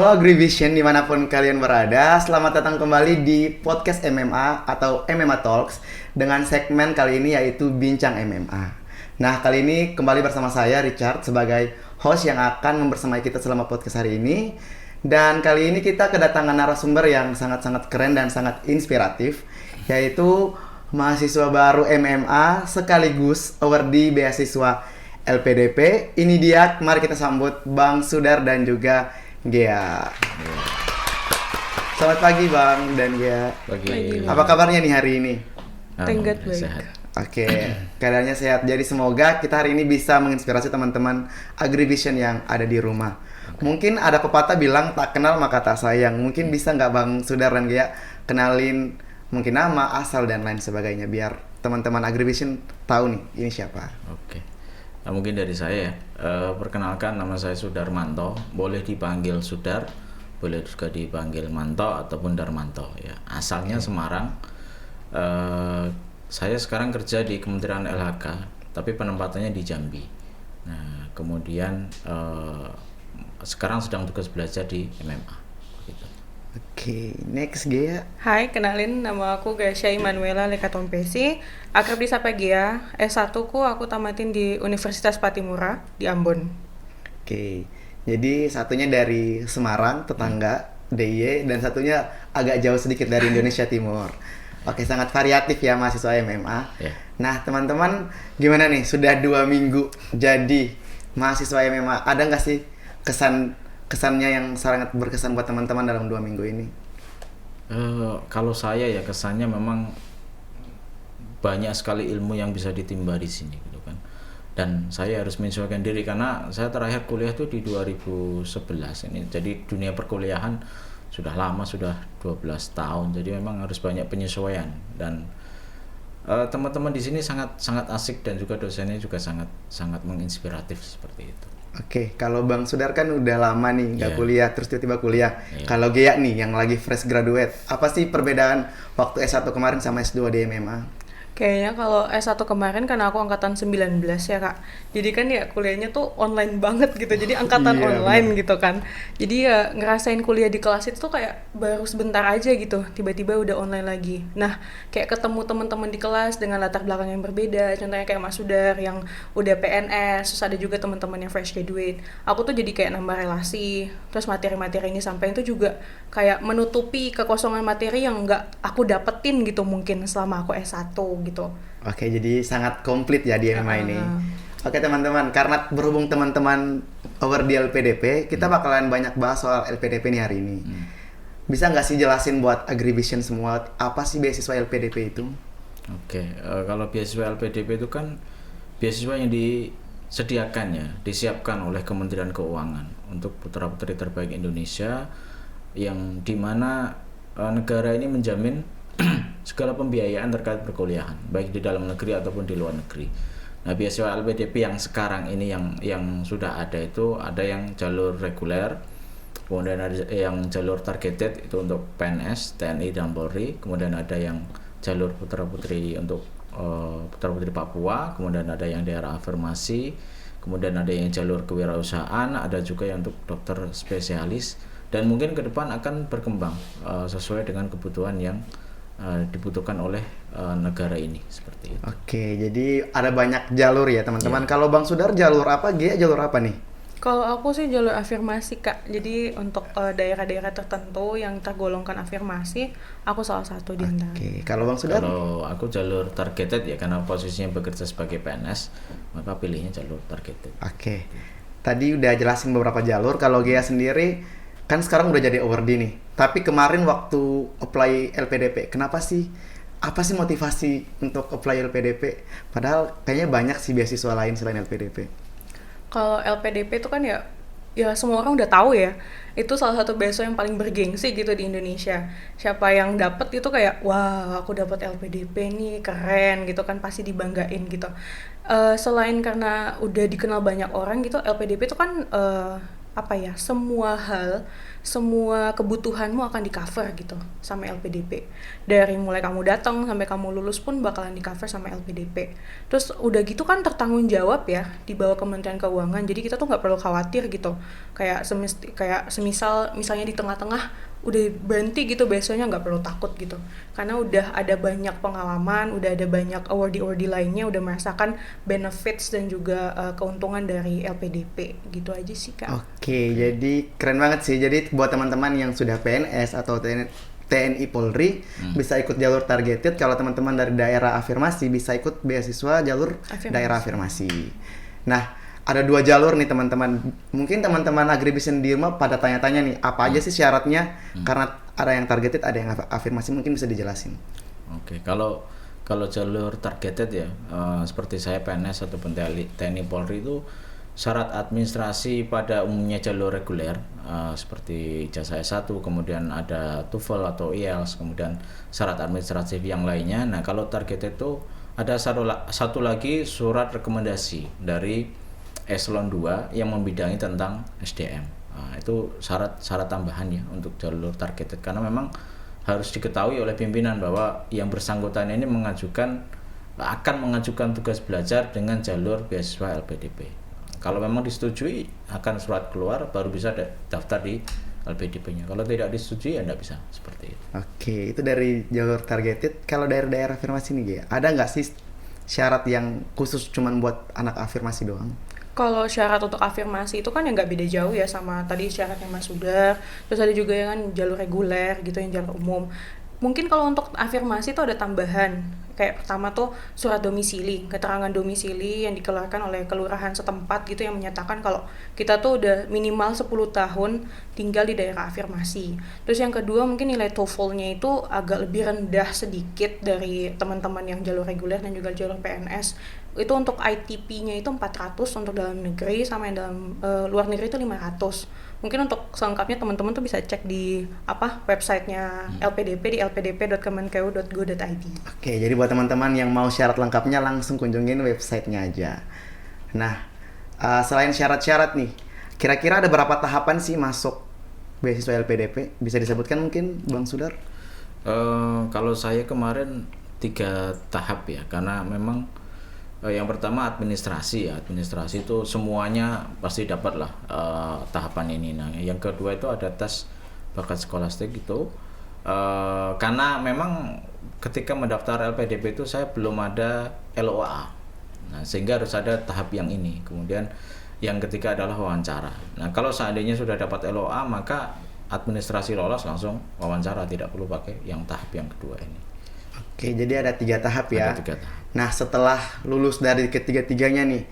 Halo Agrivision dimanapun kalian berada, selamat datang kembali di podcast MMA atau MMA Talks dengan segmen kali ini yaitu Bincang MMA. Nah, kali ini kembali bersama saya Richard sebagai host yang akan membersamai kita selama podcast hari ini. Dan kali ini kita kedatangan narasumber yang sangat-sangat keren dan sangat inspiratif, yaitu mahasiswa baru MMA sekaligus awardee beasiswa LPDP. Ini dia, mari kita sambut Bang Sudar dan juga Gea. Selamat pagi Bang dan Gea. Pagi. Apa kabarnya nih hari ini? Tenggat baik. Sehat. Oke, keadaannya sehat. Jadi semoga kita hari ini bisa menginspirasi teman-teman Agrivision yang ada di rumah. Mungkin ada pepatah bilang tak kenal maka tak sayang. Mungkin bisa nggak Bang Sudar dan Gea kenalin mungkin nama, asal dan lain sebagainya biar teman-teman Agrivision tahu nih ini siapa. Oke. Nah, mungkin dari saya ya. Perkenalkan, nama saya Sudarmanto. Boleh dipanggil Sudar, boleh juga dipanggil Manto ataupun Darmanto ya. Asalnya Semarang. Saya sekarang kerja di Kementerian LHK, tapi penempatannya di Jambi. Nah, kemudian sekarang sedang tugas belajar di MMA. Gitu. Oke, next Gea. Hai, kenalin nama aku Gasya Manuela Lekatompesi. Akrab disapa Gia. S1 ku aku tamatin di Universitas Patimura di Ambon. Oke, jadi satunya dari Semarang, tetangga DIY, dan satunya agak jauh sedikit dari Indonesia Timur. Oke, sangat variatif ya mahasiswa MMA. Ya. Nah, teman-teman, gimana nih? Sudah 2 minggu jadi mahasiswa MMA. Ada nggak sih kesannya yang sangat berkesan buat teman-teman dalam 2 minggu ini? Kalau saya ya kesannya memang banyak sekali ilmu yang bisa ditimba di sini gitu kan. Dan saya harus menyesuaikan diri karena saya terakhir kuliah tuh di 2011 ini. Jadi dunia perkuliahan sudah lama, sudah 12 tahun. Jadi memang harus banyak penyesuaian dan teman-teman di sini sangat asik dan juga dosennya juga sangat menginspiratif seperti itu. Oke, kalau Bang Sudar kan udah lama nih nggak Yeah. kuliah, terus tiba-tiba kuliah. Yeah. Kalau Gea nih yang lagi fresh graduate, apa sih perbedaan waktu S1 kemarin sama S2 di MMA? Kayaknya kalau S1 kemarin kan aku angkatan 19 ya Kak. Jadi kan ya kuliahnya tuh online banget gitu. Jadi angkatan Iya, online benar. gitu kan. Jadi ya ngerasain kuliah di kelas itu tuh kayak baru sebentar aja gitu. Tiba-tiba udah online lagi. Nah, kayak ketemu teman-teman di kelas dengan latar belakang yang berbeda. Contohnya kayak Mas Sudar yang udah PNS, terus ada juga teman-teman yang fresh graduate. Aku tuh jadi kayak nambah relasi. Terus materi-materi ini sampai itu juga kayak menutupi kekosongan materi yang nggak aku dapetin gitu mungkin selama aku S1 gitu. Oke, jadi sangat komplit ya di MMA ini. Ah. Oke teman-teman, karena berhubung teman-teman over di LPDP, kita bakalan banyak bahas soal LPDP nih hari ini. Bisa nggak sih jelasin buat Agrivision semua, apa sih beasiswa LPDP itu? Oke, kalau beasiswa LPDP itu kan beasiswa yang disediakan ya, disiapkan oleh Kementerian Keuangan untuk putra-putri terbaik Indonesia yang dimana negara ini menjamin segala pembiayaan terkait perkuliahan, baik di dalam negeri ataupun di luar negeri. Nah, beasiswa LPDP yang sekarang ini yang sudah ada itu ada yang jalur reguler, kemudian ada yang jalur targeted itu untuk PNS, TNI dan Polri, kemudian ada yang jalur putra-putri untuk putra-putri Papua, kemudian ada yang daerah afirmasi, kemudian ada yang jalur kewirausahaan, ada juga yang untuk dokter spesialis, dan mungkin ke depan akan berkembang sesuai dengan kebutuhan yang dibutuhkan oleh negara ini seperti itu. Oke, jadi ada banyak jalur ya teman-teman. Iya. Kalau Bang Sudar jalur apa, Gea jalur apa nih? Kalau aku sih jalur afirmasi Kak. Jadi untuk daerah-daerah tertentu yang tergolongkan afirmasi, aku salah satu di antara. Oke, kalau Bang Sudar? Kalau aku jalur targeted ya karena posisinya bekerja sebagai PNS, maka pilihnya jalur targeted. Oke, tadi udah jelasin beberapa jalur. Kalau Gea sendiri kan sekarang udah jadi awardee nih. Tapi kemarin waktu apply LPDP, kenapa sih? Apa sih motivasi untuk apply LPDP? Padahal kayaknya banyak sih beasiswa lain selain LPDP. Kalau LPDP itu kan ya semua orang udah tahu ya. Itu salah satu beasiswa yang paling bergengsi gitu di Indonesia. Siapa yang dapet itu kayak wah aku dapat LPDP nih keren gitu kan pasti dibanggain gitu. Selain karena udah dikenal banyak orang gitu, LPDP itu kan semua hal, semua kebutuhanmu akan di cover gitu sama LPDP. Dari mulai kamu datang sampai kamu lulus pun bakalan di cover sama LPDP. Terus udah gitu kan tertanggung jawab ya di bawah Kementerian Keuangan. Jadi kita tuh nggak perlu khawatir gitu. Kayak misalnya di tengah-tengah udah berhenti gitu, besoknya nggak perlu takut gitu, karena udah ada banyak pengalaman, udah ada banyak awardee lainnya, udah merasakan benefits dan juga keuntungan dari LPDP gitu aja sih Kak. Oke, jadi keren banget sih. Jadi buat teman-teman yang sudah PNS atau TNI Polri bisa ikut jalur targeted. Kalau teman-teman dari daerah afirmasi bisa ikut beasiswa jalur daerah afirmasi. Nah, ada 2 jalur nih teman-teman. Mungkin teman-teman agribisnis di rumah pada tanya-tanya nih, apa aja sih syaratnya? Karena ada yang targeted, ada yang afirmasi, mungkin bisa dijelasin. Oke, kalau jalur targeted ya, seperti saya PNS ataupun TNI Polri itu syarat administrasi pada umumnya jalur reguler, seperti ijazah S1, kemudian ada TOEFL atau IELTS, kemudian syarat administratif yang lainnya. Nah, kalau targeted itu ada satu lagi surat rekomendasi dari Eselon 2 yang membidangi tentang SDM. Nah, itu syarat tambahan ya untuk jalur targeted, karena memang harus diketahui oleh pimpinan bahwa yang bersangkutan ini akan mengajukan tugas belajar dengan jalur beasiswa LPDP. Kalau memang disetujui akan surat keluar, baru bisa daftar di LPDP-nya. Kalau tidak disetujui ya tidak bisa seperti itu. Oke, itu dari jalur targeted. Kalau dari daerah afirmasi nih, ada nggak sih syarat yang khusus cuman buat anak afirmasi doang? Kalau syarat untuk afirmasi itu kan yang nggak beda jauh ya sama tadi syaratnya Mas Sudar. Terus ada juga yang kan jalur reguler gitu, yang jalur umum. Mungkin kalau untuk afirmasi itu ada tambahan. Kayak pertama tuh surat domisili, keterangan domisili yang dikeluarkan oleh kelurahan setempat gitu, yang menyatakan kalau kita tuh udah minimal 10 tahun tinggal di daerah afirmasi. Terus yang kedua mungkin nilai TOEFL-nya itu agak lebih rendah sedikit dari teman-teman yang jalur reguler dan juga jalur PNS. Itu untuk ITP-nya itu 400 untuk dalam negeri, sama yang dalam luar negeri itu 500. Mungkin untuk selengkapnya teman-teman tuh bisa cek di websitenya LPDP di lpdp.kemenkeu.go.id. Oke, jadi buat teman-teman yang mau syarat lengkapnya langsung kunjungin websitenya aja. Nah, selain syarat-syarat nih, kira-kira ada berapa tahapan sih masuk beasiswa LPDP? Bisa disebutkan mungkin Bang Sudar? Kalau saya kemarin 3 tahap ya, karena memang yang pertama administrasi itu semuanya pasti dapat lah tahapan ini. Nah, yang kedua itu ada tes bakat skolastik itu, karena memang ketika mendaftar LPDP itu saya belum ada LOA, nah sehingga harus ada tahap yang ini. Kemudian yang ketiga adalah wawancara. Nah, kalau seandainya sudah dapat LOA maka administrasi lolos langsung wawancara, tidak perlu pakai yang tahap yang kedua ini. Oke, jadi ada 3 tahap ya. Ada 3 tahap. Nah, setelah lulus dari ketiga-tiganya nih,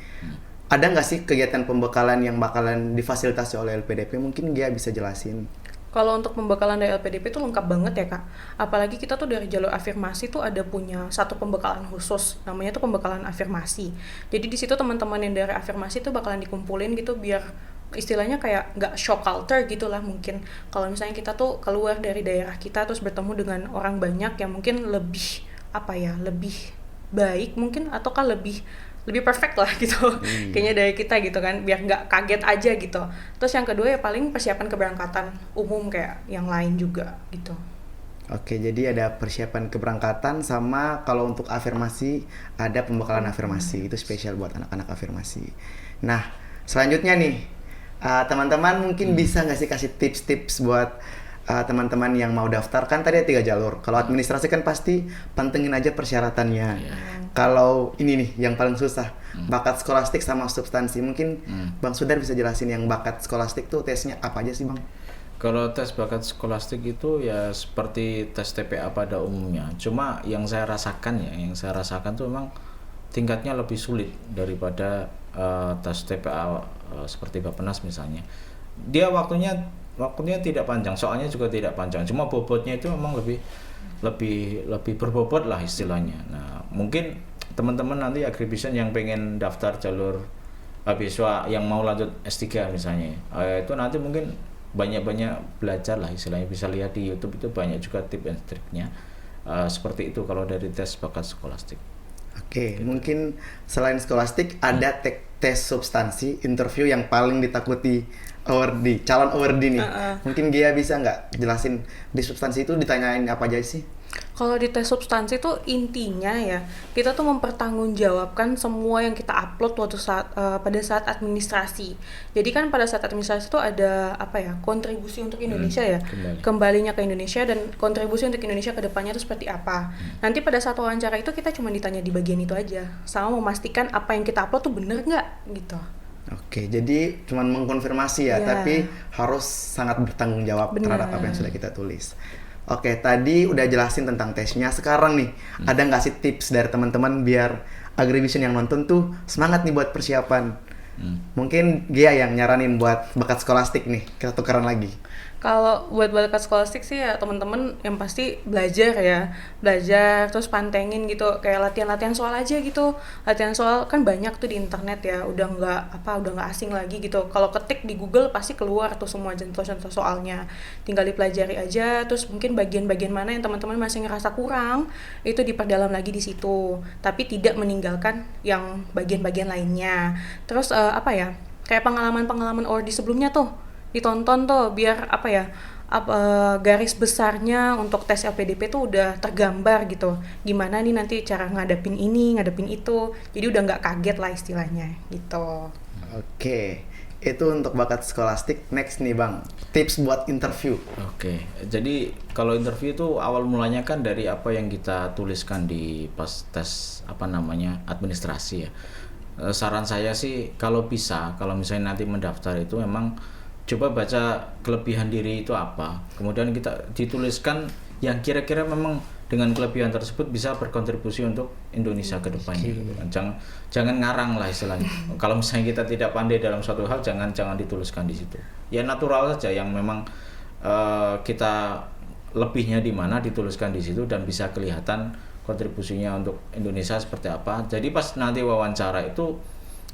ada nggak sih kegiatan pembekalan yang bakalan difasilitasi oleh LPDP? Mungkin dia bisa jelasin. Kalau untuk pembekalan dari LPDP itu lengkap banget ya Kak. Apalagi kita tuh dari jalur afirmasi tuh ada punya satu pembekalan khusus, namanya tuh pembekalan afirmasi. Jadi di situ teman-teman yang dari afirmasi tuh bakalan dikumpulin gitu, biar istilahnya kayak nggak shock culture gitulah. Mungkin kalau misalnya kita tuh keluar dari daerah kita terus bertemu dengan orang banyak yang mungkin lebih lebih baik mungkin, ataukah lebih perfect lah gitu kayaknya dari kita gitu kan, biar nggak kaget aja gitu. Terus yang kedua ya paling persiapan keberangkatan umum kayak yang lain juga gitu. Oke, jadi ada persiapan keberangkatan, sama kalau untuk afirmasi ada pembekalan afirmasi, itu spesial buat anak-anak afirmasi. Nah, selanjutnya nih, teman-teman mungkin bisa nggak sih kasih tips-tips buat teman-teman yang mau daftar? Kan tadi ada 3 jalur. Kalau administrasi kan pasti pantengin aja persyaratannya. Kalau ini nih yang paling susah, bakat skolastik sama substansi. Mungkin Bang Sudar bisa jelasin yang bakat skolastik tuh tesnya apa aja sih Bang? Kalau tes bakat skolastik itu ya seperti tes TPA pada umumnya. Cuma yang saya rasakan tuh memang tingkatnya lebih sulit daripada tes TPA seperti Bappenas misalnya. Dia waktunya tidak panjang, soalnya juga tidak panjang. Cuma bobotnya itu memang lebih berbobot lah istilahnya. Nah, mungkin teman-teman nanti agribisnis yang pengen daftar jalur beasiswa yang mau lanjut S3 misalnya, itu nanti mungkin banyak belajar lah istilahnya, bisa lihat di YouTube, itu banyak juga tips and triknya seperti itu kalau dari tes bakat skolastik. Oke, mungkin selain skolastik ada tes substansi interview yang paling ditakuti awardee, calon awardee nih. Mungkin Gia bisa nggak jelasin di substansi itu ditanyain apa aja sih? Kalau di tes substansi tuh intinya ya, kita tuh mempertanggungjawabkan semua yang kita upload pada saat administrasi. Jadi kan pada saat administrasi tuh ada apa ya, kontribusi untuk Indonesia ya, kembalinya ke Indonesia dan kontribusi untuk Indonesia ke depannya itu seperti apa. Nanti pada saat wawancara itu kita cuma ditanya di bagian itu aja, sama memastikan apa yang kita upload tuh bener nggak gitu. Oke, jadi cuman mengkonfirmasi ya, tapi harus sangat bertanggung jawab terhadap apa yang sudah kita tulis. Oke, tadi udah jelasin tentang tesnya. Sekarang nih, ada nggak sih tips dari teman-teman biar Agrivision yang nonton tuh semangat nih buat persiapan? Mungkin Gia yang nyaranin buat bakat skolastik nih, kita tukeran lagi. Kalau buat bakat skolastik sih ya teman-teman yang pasti belajar terus pantengin gitu, kayak latihan soal aja gitu. Latihan soal kan banyak tuh di internet ya, udah nggak asing lagi gitu. Kalau ketik di Google pasti keluar tuh semua contoh-contoh soalnya. Tinggal dipelajari aja, terus mungkin bagian-bagian mana yang teman-teman masih ngerasa kurang, itu diperdalam lagi di situ. Tapi tidak meninggalkan yang bagian-bagian lainnya. Terus kayak pengalaman awardee sebelumnya tuh ditonton tuh biar garis besarnya untuk tes LPDP tuh udah tergambar gitu, gimana nih nanti cara ngadepin itu, jadi udah nggak kaget lah istilahnya gitu. Oke, itu untuk bakat skolastik. Next nih Bang, tips buat interview. Oke, jadi kalau interview itu awal mulanya kan dari apa yang kita tuliskan di pas tes administrasi ya. Saran saya sih kalau misalnya nanti mendaftar itu memang coba baca kelebihan diri itu apa, kemudian kita dituliskan yang kira-kira memang dengan kelebihan tersebut bisa berkontribusi untuk Indonesia ke depannya. Jangan ngarang lah istilahnya. Kalau misalnya kita tidak pandai dalam suatu hal, jangan dituliskan di situ. Ya natural saja yang memang kita lebihnya di mana dituliskan di situ dan bisa kelihatan kontribusinya untuk Indonesia seperti apa. Jadi pas nanti wawancara itu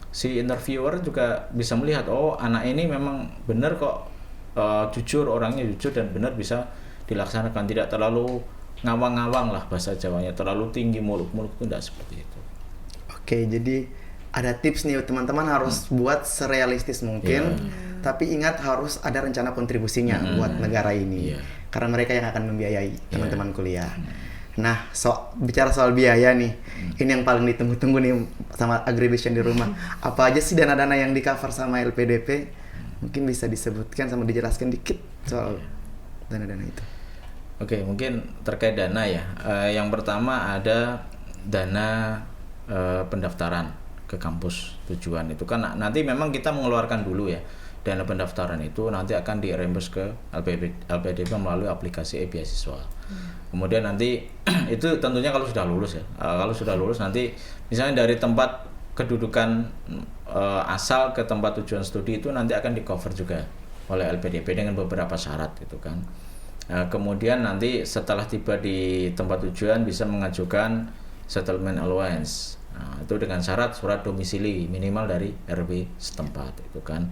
si interviewer juga bisa melihat, oh anak ini memang benar kok, orangnya jujur dan benar bisa dilaksanakan, tidak terlalu ngawang-ngawang lah bahasa Jawanya, terlalu tinggi muluk-muluk itu tidak seperti itu. Oke, jadi ada tips nih teman-teman, harus buat serealistis mungkin, tapi ingat harus ada rencana kontribusinya buat negara ini, karena mereka yang akan membiayai teman-teman kuliah. Nah, bicara soal biaya nih, ini yang paling ditunggu-tunggu nih sama Agrivision di rumah. Apa aja sih dana-dana yang di cover sama LPDP? Mungkin bisa disebutkan sama dijelaskan dikit soal dana-dana itu. Oke, mungkin terkait dana ya. Yang pertama ada dana pendaftaran ke kampus tujuan. Itu kan nanti memang kita mengeluarkan dulu ya. Dana pendaftaran itu nanti akan direimburse ke LPDP melalui aplikasi e-beasiswa. Kemudian nanti itu tentunya kalau sudah lulus ya. Kalau sudah lulus nanti misalnya dari tempat kedudukan asal ke tempat tujuan studi itu nanti akan di cover juga oleh LPDP dengan beberapa syarat gitu kan. Kemudian nanti setelah tiba di tempat tujuan bisa mengajukan settlement allowance. Nah, itu dengan syarat surat domisili minimal dari RW setempat itu kan.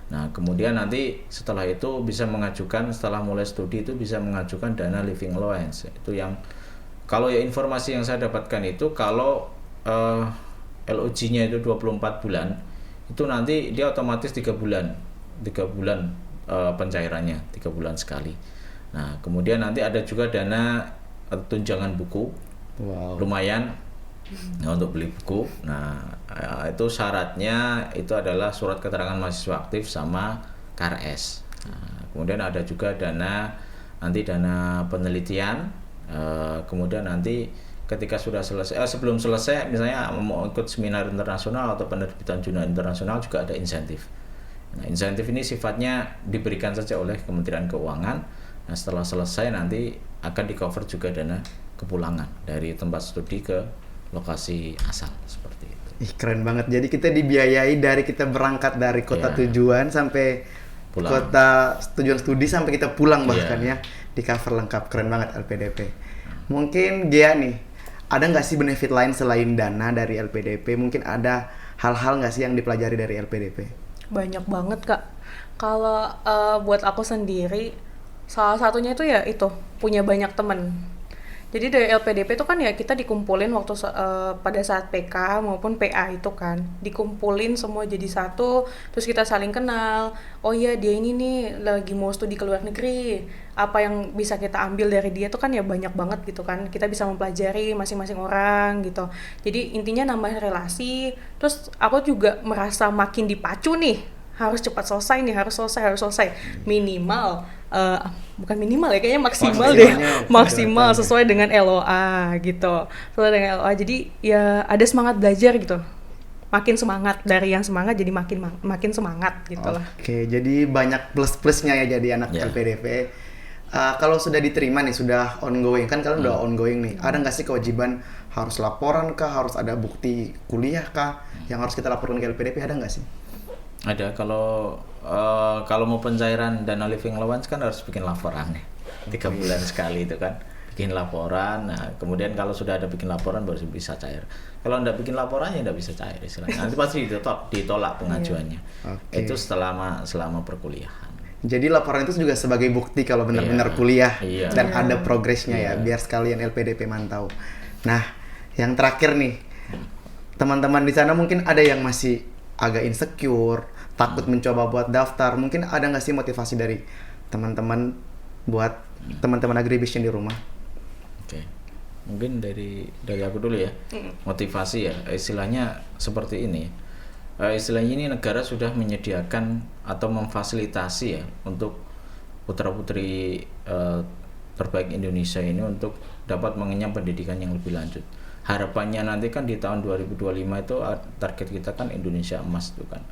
Nah, kemudian nanti setelah itu bisa mengajukan, setelah mulai studi itu bisa mengajukan dana living allowance. Itu yang kalau ya informasi yang saya dapatkan itu kalau LOG-nya itu 24 bulan, itu nanti dia otomatis 3 bulan pencairannya, 3 bulan sekali. Nah, kemudian nanti ada juga dana tunjangan buku, lumayan untuk beli buku. Nah, itu syaratnya itu adalah surat keterangan mahasiswa aktif sama KRS. Nah, kemudian ada juga dana penelitian. Kemudian nanti ketika sudah selesai, sebelum selesai misalnya mau ikut seminar internasional atau penerbitan jurnal internasional juga ada insentif. Nah, insentif ini sifatnya diberikan saja oleh Kementerian Keuangan. Nah, setelah selesai nanti akan di cover juga dana kepulangan dari tempat studi ke lokasi asal seperti itu. Keren banget. Jadi kita dibiayai dari kita berangkat dari kota tujuan sampai pulang. Kota tujuan studi sampai kita pulang bahkan ya, di cover lengkap. Keren banget LPDP. Mungkin Gia nih, ada nggak sih benefit lain selain dana dari LPDP? Mungkin ada hal-hal nggak sih yang dipelajari dari LPDP? Banyak banget Kak. Kalau buat aku sendiri, salah satunya itu ya itu punya banyak teman. Jadi dari LPDP itu kan ya kita dikumpulin waktu pada saat PK maupun PA itu kan dikumpulin semua jadi satu, terus kita saling kenal. Oh iya dia ini nih lagi mau studi ke luar negeri, apa yang bisa kita ambil dari dia tuh kan ya banyak banget gitu kan, kita bisa mempelajari masing-masing orang gitu. Jadi intinya nambah relasi. Terus aku juga merasa makin dipacu nih, harus cepat selesai nih, harus selesai minimal bukan minimal ya, kayaknya maksimal deh, maksimal sesuai dengan LOA gitu, sesuai dengan LOA. Jadi ya ada semangat belajar gitu, makin semangat, dari yang semangat jadi makin semangat gitu lah. Oke, jadi banyak plus-plusnya ya jadi anak LPDP. Kalau sudah diterima nih, sudah ongoing, kan kalian udah ongoing nih, ada nggak sih kewajiban harus laporan kah, harus ada bukti kuliah kah yang harus kita laporkan ke LPDP, ada nggak sih? Ada. Kalau mau pencairan dana living allowance kan harus bikin laporan nih 3 bulan sekali itu kan, bikin laporan. Nah kemudian kalau sudah ada bikin laporan baru bisa cair. Kalau nggak bikin laporan ya nggak bisa cair istilahnya. Nanti pasti ditolak pengajuannya. Itu selama perkuliahan. Jadi laporan itu juga sebagai bukti kalau benar-benar kuliah dan ada progresnya ya, biar sekalian LPDP mantau. Nah, yang terakhir nih, teman-teman di sana mungkin ada yang masih agak insecure, takut mencoba buat daftar. Mungkin ada nggak sih motivasi dari teman-teman buat teman-teman agribistion di rumah? Oke. Mungkin dari aku dulu ya. Motivasi ya, istilahnya seperti ini. Istilahnya ini negara sudah menyediakan atau memfasilitasi ya untuk putra-putri terbaik Indonesia ini untuk dapat mengenyam pendidikan yang lebih lanjut. Harapannya nanti kan di tahun 2025 itu target kita kan Indonesia emas itu kan.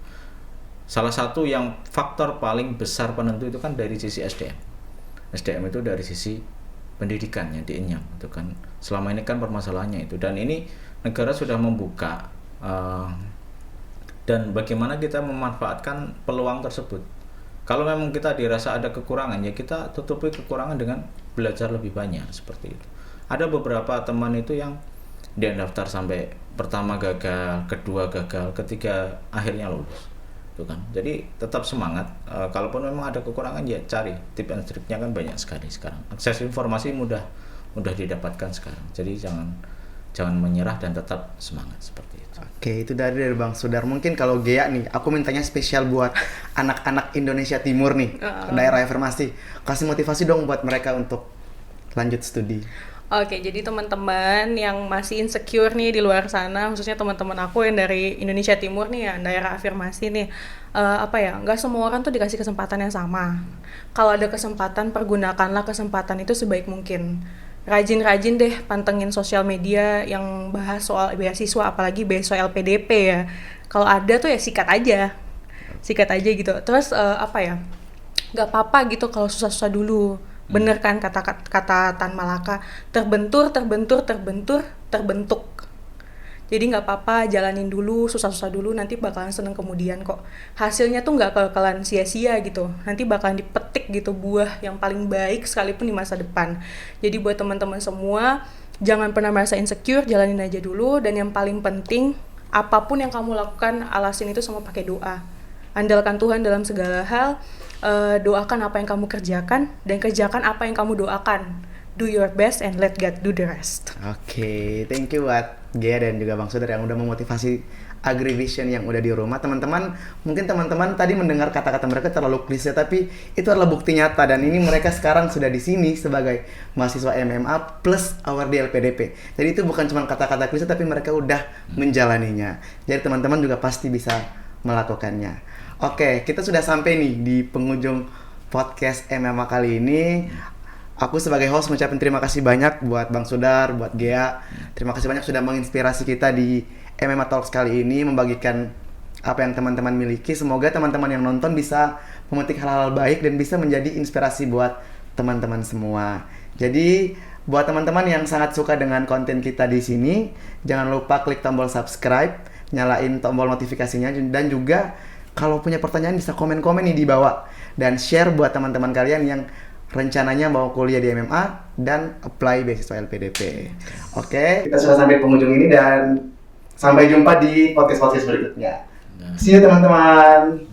Salah satu yang faktor paling besar penentu itu kan dari sisi SDM. SDM itu dari sisi pendidikannya dienyam itu kan. Selama ini kan permasalahannya itu, dan ini negara sudah membuka dan bagaimana kita memanfaatkan peluang tersebut. Kalau memang kita dirasa ada kekurangan ya kita tutupi kekurangan dengan belajar lebih banyak seperti itu. Ada beberapa teman itu yang dia daftar sampai pertama gagal, kedua gagal, ketiga akhirnya lulus, itu kan. Jadi tetap semangat. Kalaupun memang ada kekurangan ya cari tip and triknya kan banyak sekali sekarang. Akses informasi mudah didapatkan sekarang. Jadi jangan menyerah dan tetap semangat seperti itu. Oke, itu dari Bang Sudar. Mungkin kalau Gea nih, aku mintanya spesial buat anak-anak Indonesia Timur nih, daerah afirmasi. Kasih motivasi dong buat mereka untuk lanjut studi. Oke, jadi teman-teman yang masih insecure nih di luar sana, khususnya teman-teman aku yang dari Indonesia Timur nih ya, daerah afirmasi nih, nggak semua orang tuh dikasih kesempatan yang sama. Kalau ada kesempatan, pergunakanlah kesempatan itu sebaik mungkin. Rajin-rajin deh pantengin sosial media yang bahas soal beasiswa, apalagi beasiswa LPDP ya. Kalau ada tuh ya sikat aja gitu. Terus nggak apa-apa gitu kalau susah-susah dulu. Bener kan kata Tan Malaka, terbentur. Jadi nggak apa-apa, jalanin dulu, susah-susah dulu, nanti bakalan seneng kemudian kok. Hasilnya tuh nggak bakalan sia-sia gitu, nanti bakalan dipetik gitu buah yang paling baik sekalipun di masa depan. Jadi buat teman-teman semua, jangan pernah merasa insecure, jalanin aja dulu. Dan yang paling penting, apapun yang kamu lakukan, alasin itu semua pakai doa. Andalkan Tuhan dalam segala hal. Doakan apa yang kamu kerjakan dan kerjakan apa yang kamu doakan. Do your best and let God do the rest. Oke, thank you buat Gea dan juga Bang Sudar yang udah memotivasi Agrivision yang udah di rumah. Teman-teman, mungkin teman-teman tadi mendengar kata-kata mereka terlalu klise, tapi itu adalah bukti nyata, dan ini mereka sekarang sudah di sini sebagai mahasiswa MMA plus award di LPDP. Jadi itu bukan cuma kata-kata klise, tapi mereka udah menjalaninya. Jadi teman-teman juga pasti bisa melakukannya. Oke, kita sudah sampai nih di penghujung podcast MMA kali ini. Aku sebagai host mengucapkan terima kasih banyak buat Bang Sudar, buat Gea. Terima kasih banyak sudah menginspirasi kita di MMA Talks kali ini, membagikan apa yang teman-teman miliki. Semoga teman-teman yang nonton bisa memetik hal-hal baik dan bisa menjadi inspirasi buat teman-teman semua. Jadi, buat teman-teman yang sangat suka dengan konten kita di sini, jangan lupa klik tombol subscribe, nyalain tombol notifikasinya, dan juga kalau punya pertanyaan bisa komen-komen nih di bawah, dan share buat teman-teman kalian yang rencananya mau kuliah di MMA dan apply beasiswa LPDP. Oke, kita sudah sampai penghujung ini dan sampai jumpa di podcast-podcast berikutnya. See you teman-teman.